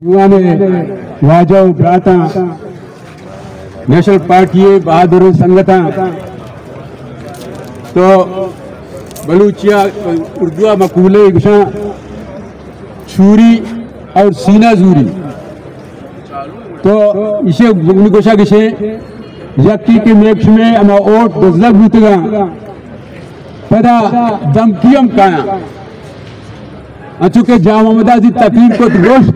वाजो ब्राता national party बहादुर संगता तो बलूचिया उर्दुआ मकूले गुशा छुरी और सीना जूरी तो इसे गुशा गिशे यकी के मेक्ष में अमा ओट दजलग बुतगा पदा दमकियम काया अचुके जामदाजी तकलीफ को रोश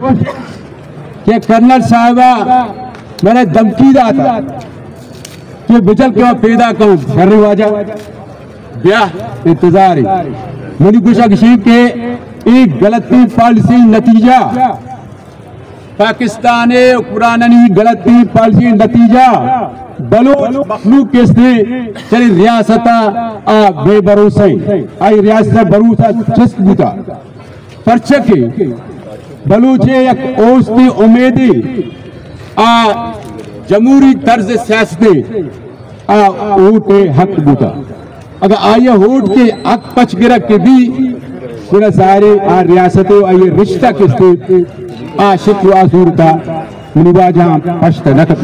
कि कर्नल साहबा मैंने धमकी दा था कि बिचल क्यों पैदा करूं शर्री वाजा ब्याह इंतजार मुझे गुशा किसी के एक गलती पॉलिसी नतीजा पाकिस्तान कुरानी गलती पॉलिसी नतीजा बलोच मखलूक के से चली रियासत बेभरोसा आई रियासत भरोसा चस्त बुता परचके बलूचे एक ओस्ती उम्मीदी जमहूरी तर्ज सियासते ऊटे हक बुता अगर आये होट के हक पच गिरा के भी पूरा सारे रियासतें आये रिश्ता किस्ते शिकवा सूरता मुनिबा जहां पश्त नकत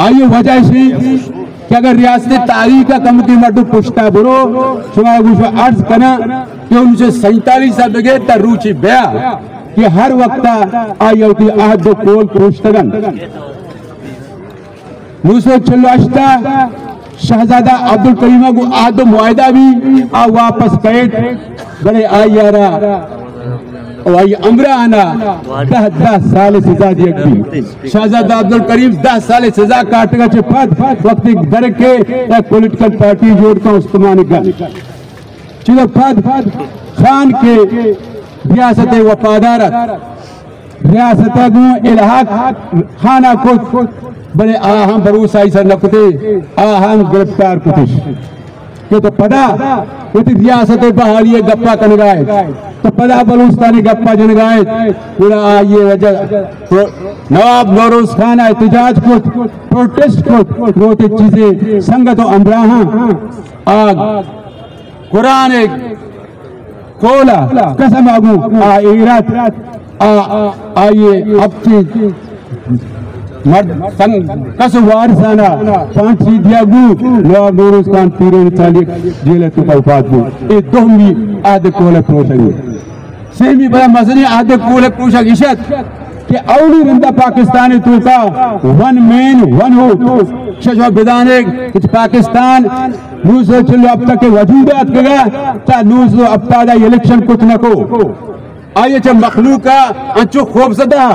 आये वजह से कि अगर रियासत तारीख का कम की मर्दू पुश्ता बुरो शुमा गुशा अर्ज करना कि 1947 बगैर तरूची बया कि हर वक्त आयोती आहद कोल पुश्तगन नूसो चलो अश्ता शहजादा अब्दुल करीमा को आहद मुआयदा भी वापस कैद बड़े आयारा और आई अमरा आना 10 साल सजा दी शहजादा अब्दुल करीम 10 साल सजा काटेगा पद वक्त दर के एक पॉलिटिकल पार्टी जोड़ता उस्मान गल चलो पद खान के रियासत वफादारत रियासत इलाहाक खाना को बड़े आहम भरोसा सर नकते आहम गिरफ्तार कुछ ये तो पदा ये तो रियासत बहाली गप्पा कन गाए तो पदा बलूचिस्तानी गप्पा जन गाए पूरा ये वजह तो नवाब नौरोज खान एहतजाज को प्रोटेस्ट को रोते चीजें संगत अमराहा आग कुरान कोला कसम आगू इरात आइए अब की मर्द कस वारसाना फांसी दिया गु नवाब नौरोज खान तीरे चाली जेल तो वफात गु ये दोमी आदे कोला प्रोशंग सेमी बड़ा मसले आदे कोला प्रोशंग इशत कि औली रंदा पाकिस्तानी तू का वन मैन वन हो शशो बिदाने कि पाकिस्तान नूसो चलो अब तक के वजूदात कगा ता नूसो अब तादा इलेक्शन कुछ न को आये च मखलूका अंचो खूब सदा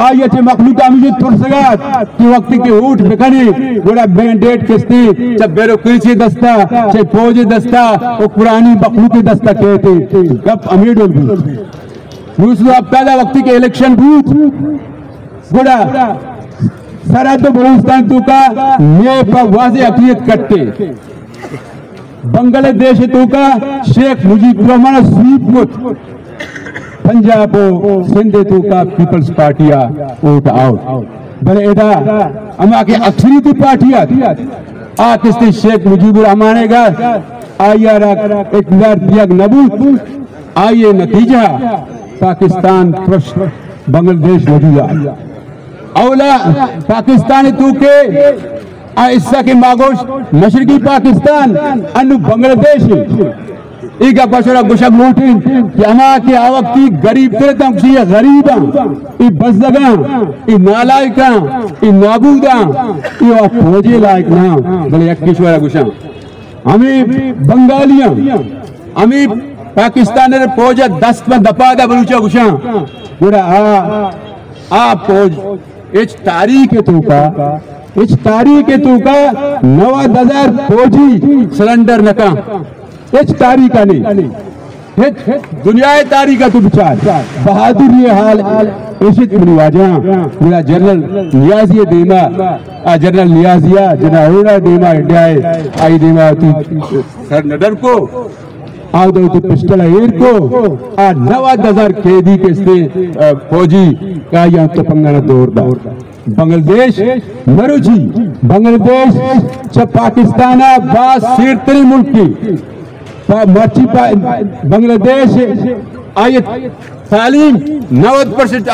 आये च मखलूका मुझे तुर सगात कि वक्त के ऊट बिखने बड़ा बैंडेड किस्ती जब ब्यूरोक्रेसी दस्ता चाहे फौज दस्ता और पुरानी मखलूक दस्ता कहते गप अमीर भी नूसो अब तादा वक्त के इलेक्शन बूथ बड़ा सरहद बलूचिस्तान तू का ये पर वाज़े अक़ीदत कट्टे बांग्लादेश तू का शेख मुजीबुर रहमान स्वीप कुछ पंजाब सिंध तू का पीपल्स पार्टिया वोट आउट बड़े एदा अमा के अक्सरियती पार्टिया किसने शेख मुजीबुर रहमान का आया इक़्तिदार दिया नबूद आइए नतीजा पाकिस्तान बांग्लादेश वजूदा औला पाकिस्तान तू के हिस्सा के मागोश मशरकी पाकिस्तान अनु बांग्लादेश एक बशरा गुशक लूटिन कि अमा के आवक्ती गरीब तेरे तम सी गरीबा ई बज़दगा ई नालायका ई नाबूदा ई फौजी लायक ना बले एक किशोरा गुशा हमें बंगालियां हमें पाकिस्तान रे फौज 10 में दपा दा बलूचा गुशा बुरा आ फौज इस तारीख तू का 9000 फौजी सिलेंडर नका इस तारीख का नहीं दुनिया तारीख का तू विचार बहादुर ये हाल इशित मुनिवाजा मेरा जनरल नियाजिया देमा जनरल नियाजिया जनरल देमा इंडिया आई देमा सर नडर को आदो तो पिस्टल एयर को 9000 कैदी के से फौजी का यहाँ तो पंगाना दौड़दा बांग्लादेश मरुजी बांग्लादेश जब पाकिस्तान बास सीरतरी मुल्क की मर्ची बांग्लादेश आयत تعلیم 90%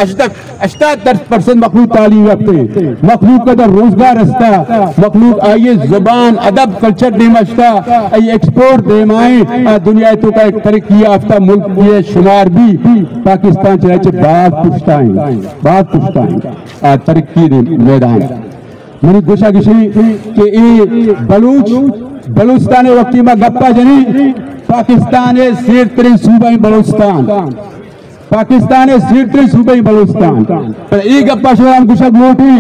78% مخلوق تعلیم یافتہ مخلوق کا در روزگار ہستا مخلوق آئیے زبان ادب کلچر دیمشتا آئیے ایکسپورٹ دیمائیں دنیا تو کا ایک ترقی یافتہ ملک یہ شمار بھی پاکستان چلائے چھے بات پشتائیں ترقی دے میدان منی گوشہ گشی کہ ای بلوچستان وقتی میں گپا جنی پاکستان سیر ترین صوبہ بلوچستان پاکستان سیر ترین صوبہ بلوچستان پر ای گپا شوران گوشہ گوٹی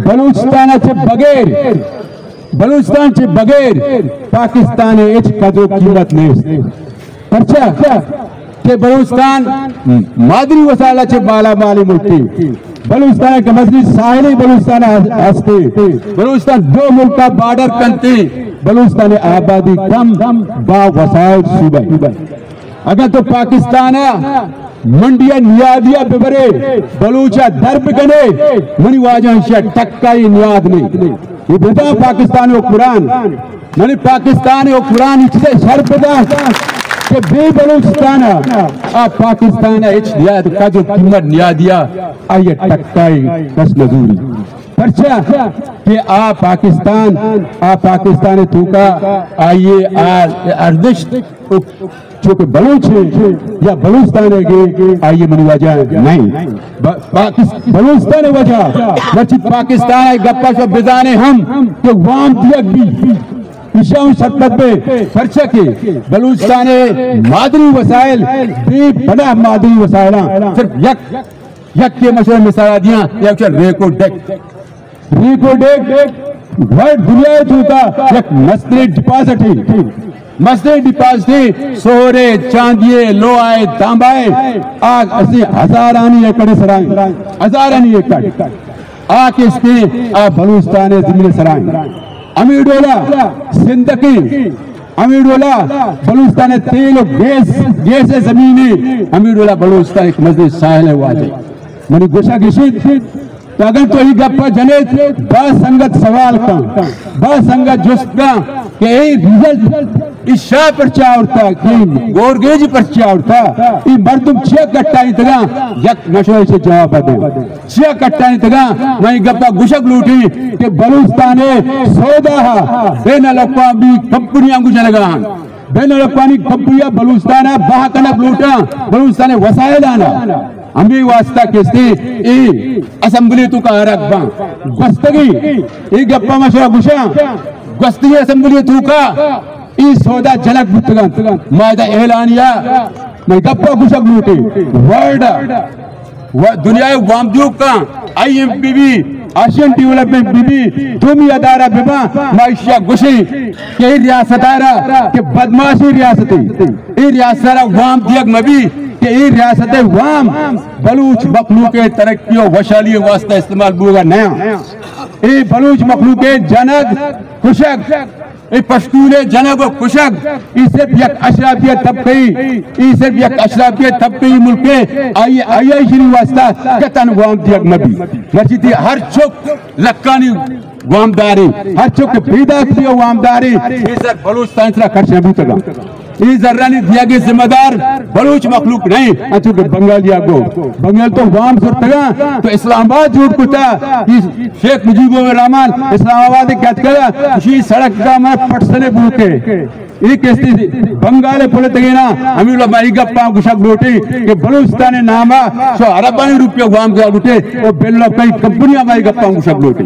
بلوچستان چھے بغیر پاکستان ایچ قدر قیمت نہیں پرچہ کہ بلوچستان مادری وسائلہ چھے بالا مالی ملتی بلوچستان کے مسئلہ ساحلی بلوچستان ہستے بلوچستان دو ملک کا بارڈر کنتی بلوچستان آبادی کم با وسائل صوبہ اگر تو پاکستان منڈیا نیادیا ببرے بلوچہ درب کنے منی واجہنشہ ٹکائی نیاد نہیں یہ بدا پاکستان و قرآن منی پاکستان و قرآن اچھتے شر بدا کہ بے بلوچستان پاکستان اچھ نیاد کا جو قیمت نیادیا آئیے ٹکائی کس نظوری پرچہ کہ پاکستان توکا آئیے اردش چونکہ بلوچ ہے یا بلوچستان ہے کہ آئیے منی وجہ نہیں بلوچستان وجہ وچی پاکستان ہے گپا شو بزانے ہم کہ وام دیگ بھی اشاؤں شرکت پہ پرچہ کے بلوچستان مادری وسائل بے بڑا مادری وسائلہ صرف یک کے مشہور مثالہ دیا یک ریکو ڈیک ورلڈ دنیا چھوتا یک مسئلے ڈپازٹی سہرے چاندیے لوائے تانبائے آگ اسی ہزارانی ایکڑ سرائیں ہزارانی ایکڑ آگ اس کے بلوچستان زمین سرائیں امیڈولا سندکی امیڈولا بلوچستان تیل و گیس زمینی امیڈولا بلوچستان ایک مزید ساحل ہے واجہ منی گوشہ گشید تو اگر تو ہی گپا جنے با سنگت سوال کا با سنگت جست کا کہ ای ریزلٹ اس شاہ پر چاہتا کہ گورگیج پر چاہتا ای مردم چیا کٹائی تگا یک مشورے سے جواب دے چیا کٹائی تگا وہیں گپا گشک لوٹی کہ بلوچستان سودا بین الاقوامی کمپنیاں گشہ لگا بین الاقوامی کمپنیاں بلوچستان باہ کنک لوٹا بلوچستان وسائل آنا ہمیں واسطہ کستے ای اسمبلی تو کا حرق بان گستگی ای گپا مشورہ گشا گستگی اسمبلی تو کا ای سودا جلک بھتگان مائدہ اعلانیہ میں گپا گشک لوٹے ورلڈ دنیای وامدیو کا آئی ایم پی بی آشین ڈیولپمنٹ بی بی دومی ادارہ ببا معاشیہ گشی کہ ای ریاست آرہ کہ بدماشی ریاستی ای ریاست آرہ وام دیگ مبی کہ ای ریاست وام بلوچ مخلوق ترقی و وشالی واسطہ استعمال بوگا نیا ای بلوچ مخلوق جنگ کشک ای پشتون جنگ و کشک ای صرف یک اشرافیہ طبقی ملکے آئی شری واسطہ کتن وام دیگ مبی ورچی تھی ہر چک لکانی وامداری ہر چک پیدا کیا وامداری ای سر بلوچستان سرا کرشن بھی تگا ای ذرانی دیا گئے ذمہ دار بلوچ مخلوق نہیں انچوکہ بنگال یا گو بنگال تو وام سرطگا تو اسلام آباد جھوٹ کتا شیخ مجیب الرحمن اسلام آباد کہت کرا اسی سڑک کا میں پٹسنے بھوکے ای کہستی بنگال پھولے تگینا ہمیں اللہ مائی گپا گشک لوٹی کہ بلوچستان ناما سو عربانی روپیہ وام گیا لوٹے اور بین الاقوامی کمپنیاں مائی گپا گشک لوٹی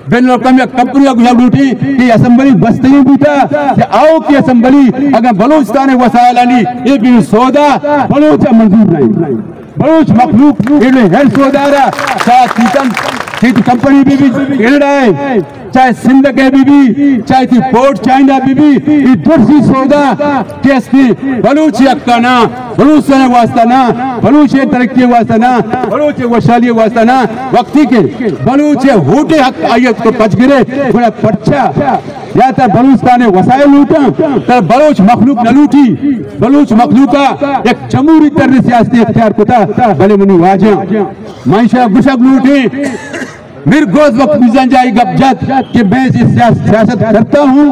بین الاقوامی کمپنیاں گشک لوٹی کہ اسمبلی بستگی بوتا کہ آؤ کی اسمبلی اگر بلوچستان وسائل آنی یہ بھی سودا بلوچ منظور نہیں بلوچ مخلوق یہ ہر سودا رہا چاہے سیٹن کمپنی بھی ہے چاہے سندھ کے بھی چاہے تھی پورٹ چائنہ بھی یہ درسی سودا کیس کی بلوچی اکانا بلوچستان واسطہ بلوچ ترقی واسطہ بلوچ وشالی واسطہ وقتی کے بلوچ ہوٹے حق آیت کو پچ گرے بڑا پرچا یا تا بلوچستان وسائل لوٹا تا بلوچ مخلوق نہ لوٹی بلوچ مخلوقہ ایک جمہوری طرح سیاستی اختیار کتا بلے منی واجہ معاشرہ گشک لوٹی मेरे गोश्त वक्त मिजान जाए गपजत कि मैं सियासत करता हूँ,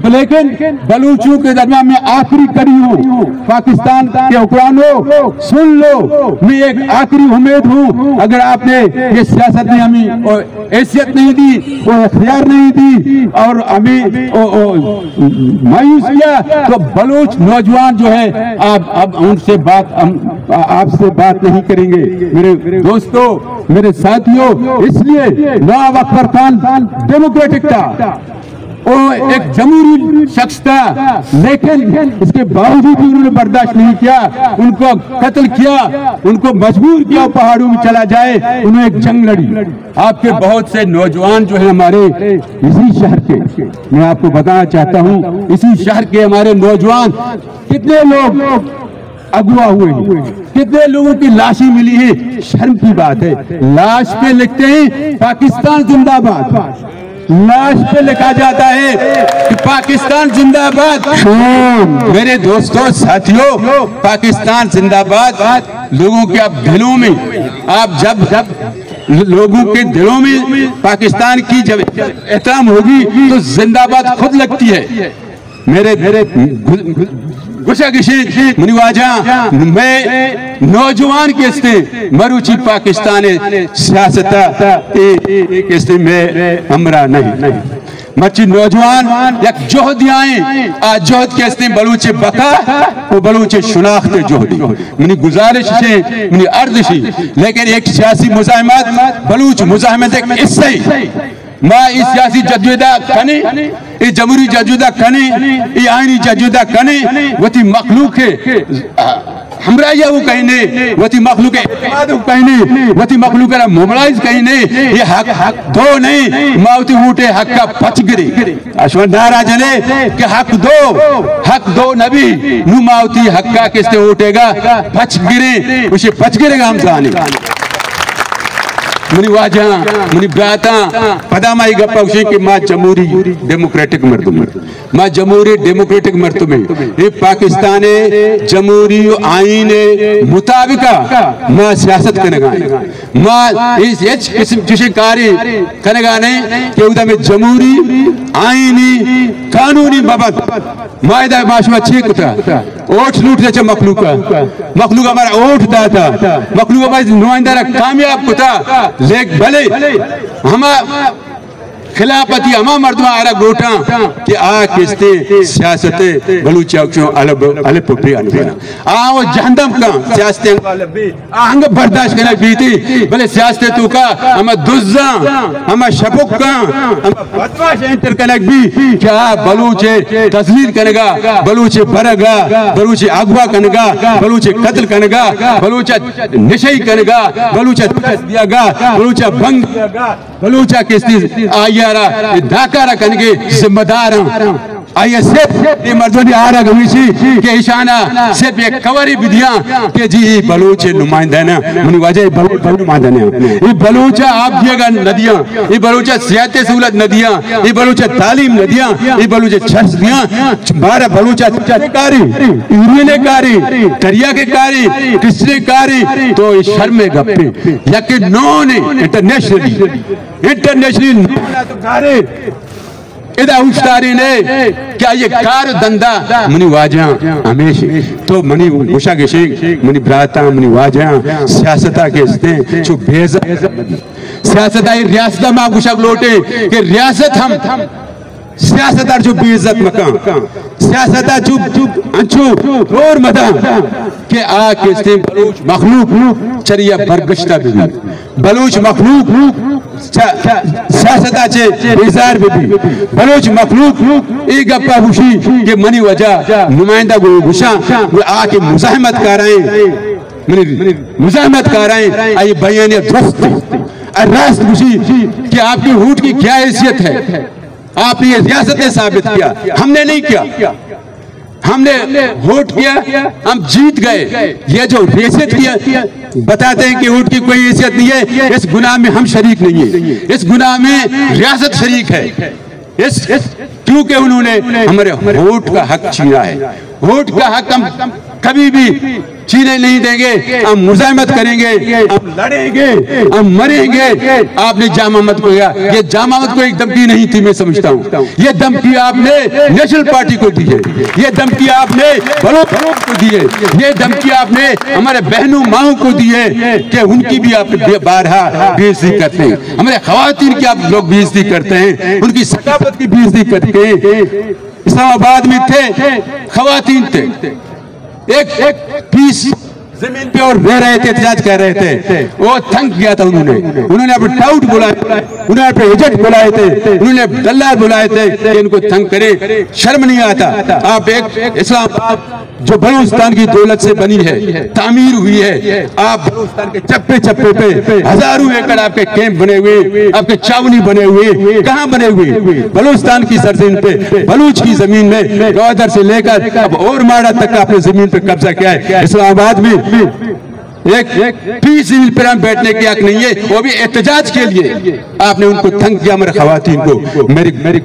लेकिन बलूचों के दरमियान में आखिरी कड़ी हूँ। पाकिस्तान के हुक्मरानों सुन लो, मैं एक आखिरी उम्मीद हूँ। अगर आपने ये सियासत ने हमें हैसियत नहीं दी, वो इख्तियार नहीं दी और हमें मायूस किया, तो बलूच नौजवान जो है अब उनसे आपसे बात नहीं करेंगे। मेरे दोस्तों, मेरे साथियों, इसलिए नवाब अकबर खान डेमोक्रेटिक था, वो एक जमहूरी शख्स था, लेकिन इसके बावजूद भी उन्होंने बर्दाश्त नहीं किया, उनको कत्ल किया, उनको मजबूर किया पहाड़ों में चला जाए, उन्होंने एक जंग लड़ी। आपके बहुत से नौजवान जो है हमारे इसी शहर के, मैं आपको बताना चाहता हूँ, इसी शहर के हमारे नौजवान कितने लोग अगवा हुए हैं, कितने लोगों की लाशें मिली है। शर्म की बात है, लाश पे लिखते हैं पाकिस्तान जिंदाबाद, लाश पे लिखा जाता है कि पाकिस्तान जिंदाबाद। मेरे दोस्तों साथियों, पाकिस्तान जिंदाबाद लोगों के अब दिलों में, आप जब लोगों के दिलों में पाकिस्तान की जब एहतराम होगी तो जिंदाबाद खुद लगती है। मेरे गुस्सा किसी मुनिवाजा मैं नौजवान किस्ते मरुची पाकिस्तान सियासत किस्ते में हमरा नहीं मच्छी नौजवान एक जोहद आए आज जोहद किस्ते बलूचे बका वो बलूचे शुनाख्त जोहदी मनी गुजारिश से मनी अर्दशी, लेकिन एक सियासी मुजाहिमत बलूच मुजाहिमत एक इससे माँ इस सियासी जदुदा कने, ये जमहूरी जदुदा कने, ये आईनी जदुदा कने, वती मखलूक है हमरा या वो कहने, वती मखलूक है कहने, वती मखलूक है मोबलाइज कहने, ये हक दो नहीं, मावती उठे हक का पच गिरे। अश्वन नाराज ने कि हक दो नबी नू मावती हक का किसने उठेगा पच गिरे, उसे पच गिरेगा हम जाने। मुनि वाजा मुनि ब्राता पदामाई गप्पा उसे कि माँ जमहूरी डेमोक्रेटिक मर्दुम, माँ जमहूरी डेमोक्रेटिक मर्दुम ये पाकिस्तान जमहूरी आईन मुताबिका माँ सियासत करेगा, माँ इस किस्म जिसे कार्य करेगा नहीं कि उधर में जमहूरी आईनी कानूनी बाबत मायदा माशवा छीक था ओठ लूट दे मखलूक हमारा ओठ था मखलूक हमारे नुमाइंदा कामयाब था, लेकिन भले हम खिलाफती हमा मर्दमा आरा गोटा कि आ किस्ते सियासत बलूचियों अलग पुट्टी अनबेना आ वो जहन्नम का सियासत आहंग बर्दाश्त करने बीती भले सियासत तू का हम दुज्जा हम शबुक का हम बदमाश एंटर करने भी क्या बलूचे तस्लील करेगा, बलूचे भरेगा, बलूचे अगवा करेगा, बलूचे कत्ल करेगा, बलूचा नशे करेगा, बलूचा दियागा, बलूचा भंग दियागा, बलूचा किस्ती आया दाकारा करने के जिम्मेदार आइए सिर्फ ये मर्दों आ रहा गमीशी के इशाना सिर्फ एक कवरी विधियां के जी बलूच नुमाइंदा ना मुनि वजह बलूच नुमाइंदा ने ये बलूचा आप दिएगा नदियां, ये बलूचा सियाते सहूलत नदियां, ये बलूचा तालीम नदियां, ये बलूचा छर्दियां बारह बलूचा कारी यूरियन कारी दरिया के कारी किसने कारी तो इस शर्म गप्पे यकीन नो ने इंटरनेशनली तो कारी इधर उस्तारी ने क्या ये कार धंधा मुनि वाजा हमेशा तो मनी गुशा के शेख मुनि ब्राता मुनि वाजा सियासता के इसने जो बेजा सियासता ये रियासत में गुशा लोटे कि रियासत हम सियासतदार जो बेइज्जत मकान सियासतदार चुप अंचू और मदा के आ के इसने बलूच मखलूक चरिया बरगश्ता भी बलूच मखलूक सियासतदार चे बेजार भी बलूच मखलूक एक गप्पा खुशी के मनी वजह नुमाइंदा को गुस्सा वो आके मुजाहिमत कर रहे मुजाहिमत कर रहे आई बयान दुरुस्त रास्त खुशी कि आपकी हुट की क्या हैसियत है, आपने ये रियासत ने साबित किया, हमने नहीं किया, हमने वोट किया, हम जीत गए। ये जो रियासत किया बताते हैं कि वोट की कोई हैसियत नहीं है, इस गुनाह में हम शरीक नहीं है, इस गुनाह में रियासत शरीक है, क्योंकि उन्होंने हमारे वोट का हक छीना है, वोट का हक हम کبھی بھی چینے نہیں دیں گے، ہم مزاحمت کریں گے، ہم لڑیں گے، ہم مریں گے۔ آپ نے جامع محمد کو کہا، یہ جامع محمد کو ایک دھمکی نہیں تھی، میں سمجھتا ہوں یہ دھمکی آپ نے نیشنل پارٹی کو دی ہے، یہ دھمکی آپ نے بلوچ کو دی ہے، یہ دھمکی آپ نے ہمارے بہنوں ماؤں کو دی ہے کہ ان کی بھی آپ بارہا بے عزتی کرتے ہیں، ہمارے خواتین کی آپ لوگ بے عزتی کرتے ہیں، ان کی ثقافت کی بے عزتی کرتے ہیں۔ اسلام آباد میں تھے خواتین تھے، ایک پیس زمین پہ اور رہ رہے تھے، احتجاج کر رہے تھے، وہ تھنک گیا تھا، انہوں نے اپنے ٹاؤٹ بلائے، انہوں نے اپنے ایجنٹ بلائے تھے، انہوں نے دلال بلائے تھے کہ ان کو تھنک کرے، شرم نہیں آتا۔ آپ ایک اسلام آباد جو بلوچستان کی دولت سے بنی ہے، تعمیر ہوئی ہے، آپ بلوچستان کے چپے چپے پہ ہزاروں ایکڑ آپ کے کیمپ بنے ہوئے، آپ کے چاونی بنے ہوئے، کہاں بنے ہوئے؟ بلوچستان کی سرزمین پہ، بلوچ کی زمین میں، گودر سے لے کر اب اور ماڑا تک آپ نے زمین پہ قبضہ کیا ہے۔ اسلام آباد میں ایک پیس زمین پر ہم بیٹھنے کی حق نہیں ہے، وہ بھی احتجاج کے لیے آپ نے ان کو تنگ کیا، ہمارے خواتین کو۔ میری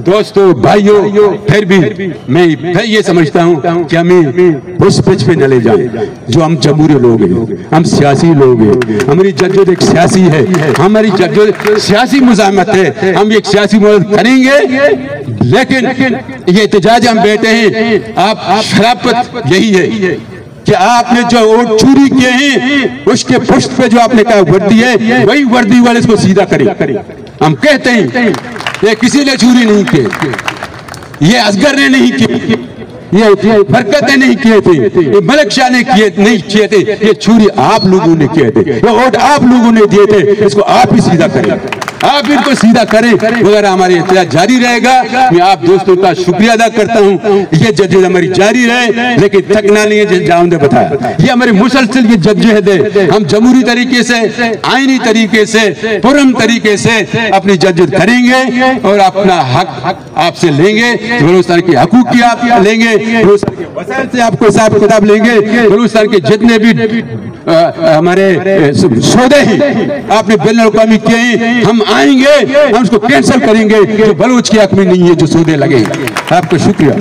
دوستو بھائیوں، پھر بھی میں یہ سمجھتا ہوں کہ ہمیں اس پچ پہ نہ لے جائیں جو ہم جمہوری لوگ ہیں، ہم سیاسی لوگ ہیں، ہماری جدوجہد ایک سیاسی ہے، ہماری جدوجہد سیاسی مزاحمت ہے، ہم ایک سیاسی مدد کریں گے، لیکن یہ احتجاج ہم بیٹھے ہیں، آپ شرافت یہی ہے کہ آپ نے جو ووٹ چوری کیے ہیں، اس کے پشت پہ جو آپ نے کہا وردی ہے، وہی وردی والے اس کو سیدھا کریں۔ ہم کہتے ہیں یہ کسی نے چوری نہیں کی، یہ اصغر نے نہیں کی، یہ برکتیں نہیں کیے تھے، یہ ملک شاہ نے نہیں کیے تھے، یہ چوری آپ لوگوں نے کیے تھے، یہ ووٹ آپ لوگوں نے دیے تھے، اس کو آپ ہی سیدھا کریں، آپ ان کو سیدھا کریں، مگر ہماری احتجاج جاری رہے گا۔ میں آپ دوستوں کا شکریہ ادا کرتا ہوں، یہ جدوجہد ہماری جاری رہے، لیکن تھکنا نہیں ہے، جس جاؤں نے بتایا، یہ ہماری مسلسل یہ جدوجہد ہے، ہم جمہوری طریقے سے، آئینی طریقے سے، پرم طریقے سے اپنی جدوجہد کریں گے اور اپنا حق آپ سے لیں گے، بلوچستان کے حقوق کی آپ لیں گے، بلوچستان کے وسائل سے آپ کو حساب کتاب لیں گے، بلوچستان کے جتنے بھی ہمارے سودے ہیں آپ نے بین الاقوامی کیے ہیں، ہم آئیں گے، ہم اس کو کینسل کریں گے جو بلوچ کے حق میں نہیں ہے، جو سودے لگے۔ آپ کو شکریہ۔